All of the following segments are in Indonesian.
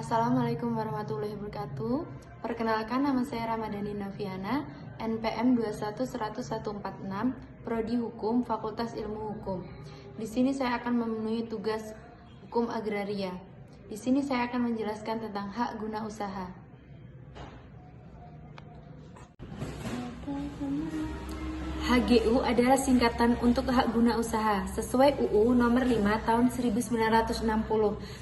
Assalamualaikum warahmatullahi wabarakatuh. Perkenalkan, nama saya Ramadhani Noviana, NPM 2110146, Prodi Hukum, Fakultas Ilmu Hukum. Di sini saya akan memenuhi tugas hukum agraria. Di sini saya akan menjelaskan tentang hak guna usaha. HGU adalah singkatan untuk hak guna usaha sesuai UU nomor 5 tahun 1960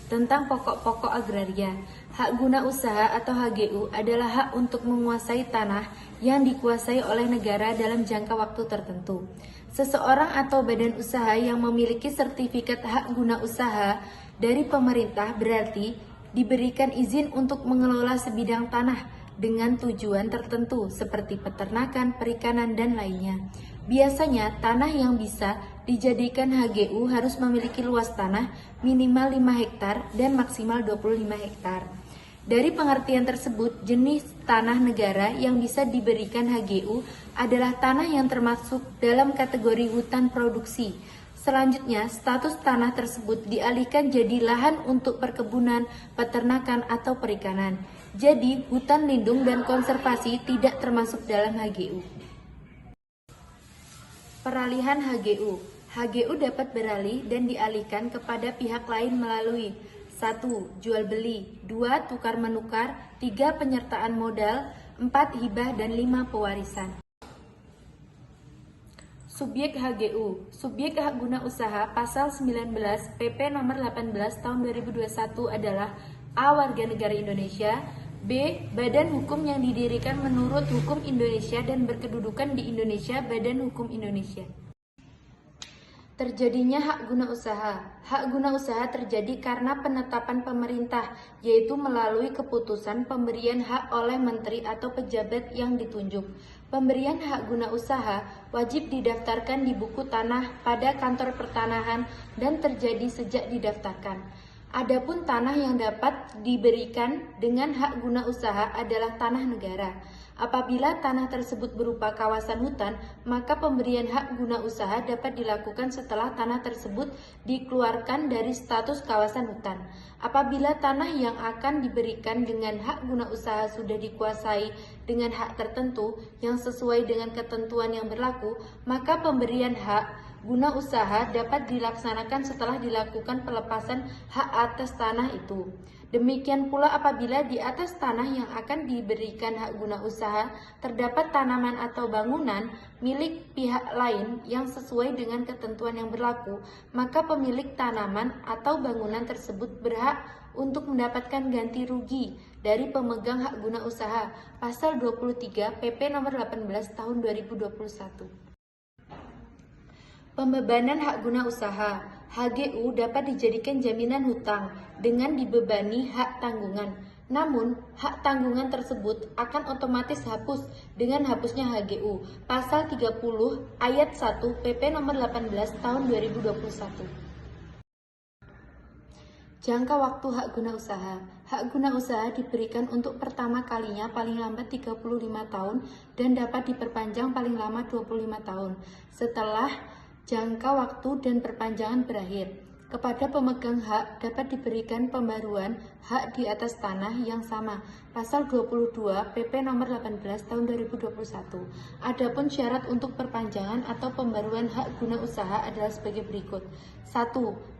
tentang pokok-pokok agraria. Hak guna usaha atau HGU adalah hak untuk menguasai tanah yang dikuasai oleh negara dalam jangka waktu tertentu. Seseorang atau badan usaha yang memiliki sertifikat hak guna usaha dari pemerintah berarti diberikan izin untuk mengelola sebidang tanah dengan tujuan tertentu seperti peternakan, perikanan, dan lainnya. Biasanya tanah yang bisa dijadikan HGU harus memiliki luas tanah minimal 5 hektar dan maksimal 25 hektar. Dari pengertian tersebut, jenis tanah negara yang bisa diberikan HGU adalah tanah yang termasuk dalam kategori hutan produksi. Selanjutnya, status tanah tersebut dialihkan jadi lahan untuk perkebunan, peternakan, atau perikanan. Jadi, hutan lindung dan konservasi tidak termasuk dalam HGU. Peralihan HGU. HGU dapat beralih dan dialihkan kepada pihak lain melalui 1. Jual beli, 2. Tukar menukar, 3. Penyertaan modal, 4. Hibah, dan 5. Pewarisan. Subjek HGU. Subjek hak guna usaha pasal 19 PP nomor 18 tahun 2021 adalah A. Warga negara Indonesia, B. Badan hukum yang didirikan menurut hukum Indonesia dan berkedudukan di Indonesia, Badan Hukum Indonesia. Terjadinya hak guna usaha. Hak guna usaha terjadi karena penetapan pemerintah, yaitu melalui keputusan pemberian hak oleh menteri atau pejabat yang ditunjuk. Pemberian hak guna usaha wajib didaftarkan di buku tanah pada kantor pertanahan dan terjadi sejak didaftarkan. Adapun tanah yang dapat diberikan dengan hak guna usaha adalah tanah negara. Apabila tanah tersebut berupa kawasan hutan, maka pemberian hak guna usaha dapat dilakukan setelah tanah tersebut dikeluarkan dari status kawasan hutan. Apabila tanah yang akan diberikan dengan hak guna usaha sudah dikuasai dengan hak tertentu yang sesuai dengan ketentuan yang berlaku, maka pemberian hak guna usaha dapat dilaksanakan setelah dilakukan pelepasan hak atas tanah itu. Demikian pula apabila di atas tanah yang akan diberikan hak guna usaha terdapat tanaman atau bangunan milik pihak lain yang sesuai dengan ketentuan yang berlaku, maka pemilik tanaman atau bangunan tersebut berhak untuk mendapatkan ganti rugi dari pemegang hak guna usaha. Pasal 23 PP nomor 18 tahun 2021. Pembebanan hak guna usaha. HGU dapat dijadikan jaminan hutang dengan dibebani hak tanggungan. Namun, hak tanggungan tersebut akan otomatis hapus dengan hapusnya HGU. Pasal 30 ayat 1 PP nomor 18 tahun 2021. Jangka waktu hak guna usaha. Hak guna usaha diberikan untuk pertama kalinya paling lambat 35 tahun dan dapat diperpanjang paling lama 25 tahun. Setelah jangka waktu dan perpanjangan berakhir, kepada pemegang hak dapat diberikan pembaruan hak di atas tanah yang sama. Pasal 22 PP nomor 18 tahun 2021. Adapun syarat untuk perpanjangan atau pembaruan hak guna usaha adalah sebagai berikut. 1.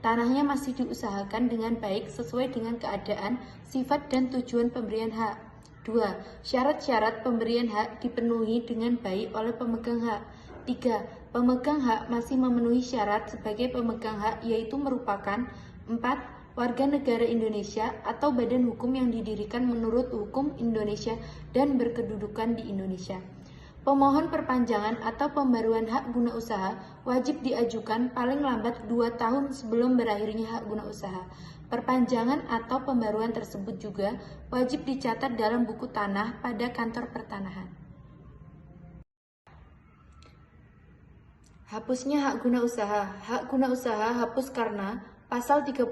Tanahnya masih diusahakan dengan baik sesuai dengan keadaan, sifat, dan tujuan pemberian hak. 2. Syarat-syarat pemberian hak dipenuhi dengan baik oleh pemegang hak. 3. Pemegang hak masih memenuhi syarat sebagai pemegang hak, yaitu merupakan 4. Warga negara Indonesia atau badan hukum yang didirikan menurut hukum Indonesia dan berkedudukan di Indonesia. Pemohon perpanjangan atau pembaruan hak guna usaha wajib diajukan paling lambat 2 tahun sebelum berakhirnya hak guna usaha. Perpanjangan atau pembaruan tersebut juga wajib dicatat dalam buku tanah pada kantor pertanahan. Hapusnya hak guna usaha. Hak guna usaha hapus karena pasal 31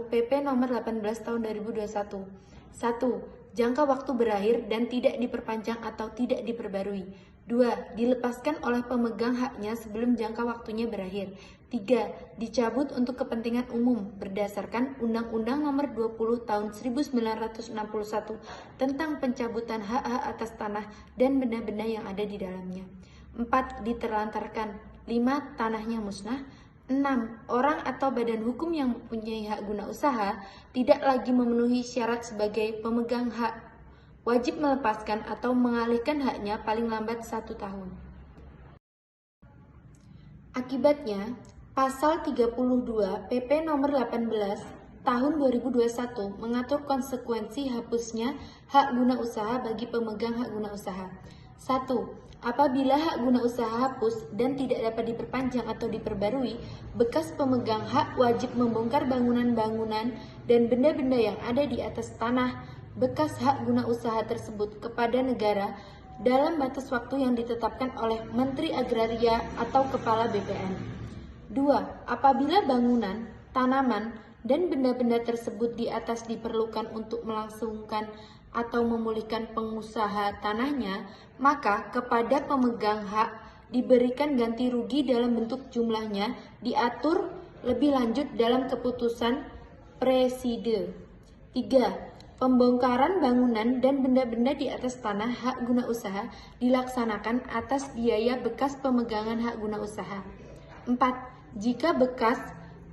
PP nomor 18 tahun 2021. 1. Jangka waktu berakhir dan tidak diperpanjang atau tidak diperbarui. 2. Dilepaskan oleh pemegang haknya sebelum jangka waktunya berakhir. 3. Dicabut untuk kepentingan umum berdasarkan Undang-Undang Nomor 20 Tahun 1961 tentang pencabutan hak-hak atas tanah dan benda-benda yang ada di dalamnya. 4. Diterlantarkan. 5. Tanahnya musnah. 6. Orang atau badan hukum yang mempunyai hak guna usaha tidak lagi memenuhi syarat sebagai pemegang hak, wajib melepaskan atau mengalihkan haknya paling lambat 1 tahun. Akibatnya, Pasal 32 PP Nomor 18 Tahun 2021 mengatur konsekuensi hapusnya hak guna usaha bagi pemegang hak guna usaha. 1. Apabila hak guna usaha hapus dan tidak dapat diperpanjang atau diperbarui, bekas pemegang hak wajib membongkar bangunan-bangunan dan benda-benda yang ada di atas tanah bekas hak guna usaha tersebut kepada negara dalam batas waktu yang ditetapkan oleh Menteri Agraria atau Kepala BPN. 2. Apabila bangunan, tanaman, dan benda-benda tersebut di atas diperlukan untuk melangsungkan atau memulihkan pengusaha tanahnya, maka kepada pemegang hak diberikan ganti rugi dalam bentuk jumlahnya diatur lebih lanjut dalam keputusan Presiden. 3. Pembongkaran bangunan dan benda-benda di atas tanah hak guna usaha dilaksanakan atas biaya bekas pemegangan hak guna usaha. 4. Jika bekas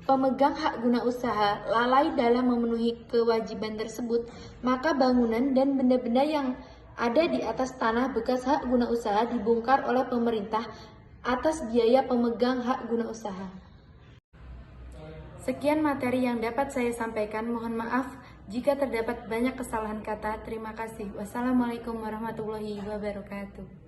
pemegang hak guna usaha lalai dalam memenuhi kewajiban tersebut, maka bangunan dan benda-benda yang ada di atas tanah bekas hak guna usaha dibongkar oleh pemerintah atas biaya pemegang hak guna usaha. Sekian materi yang dapat saya sampaikan. Mohon maaf jika terdapat banyak kesalahan kata. Terima kasih. Wassalamualaikum warahmatullahi wabarakatuh.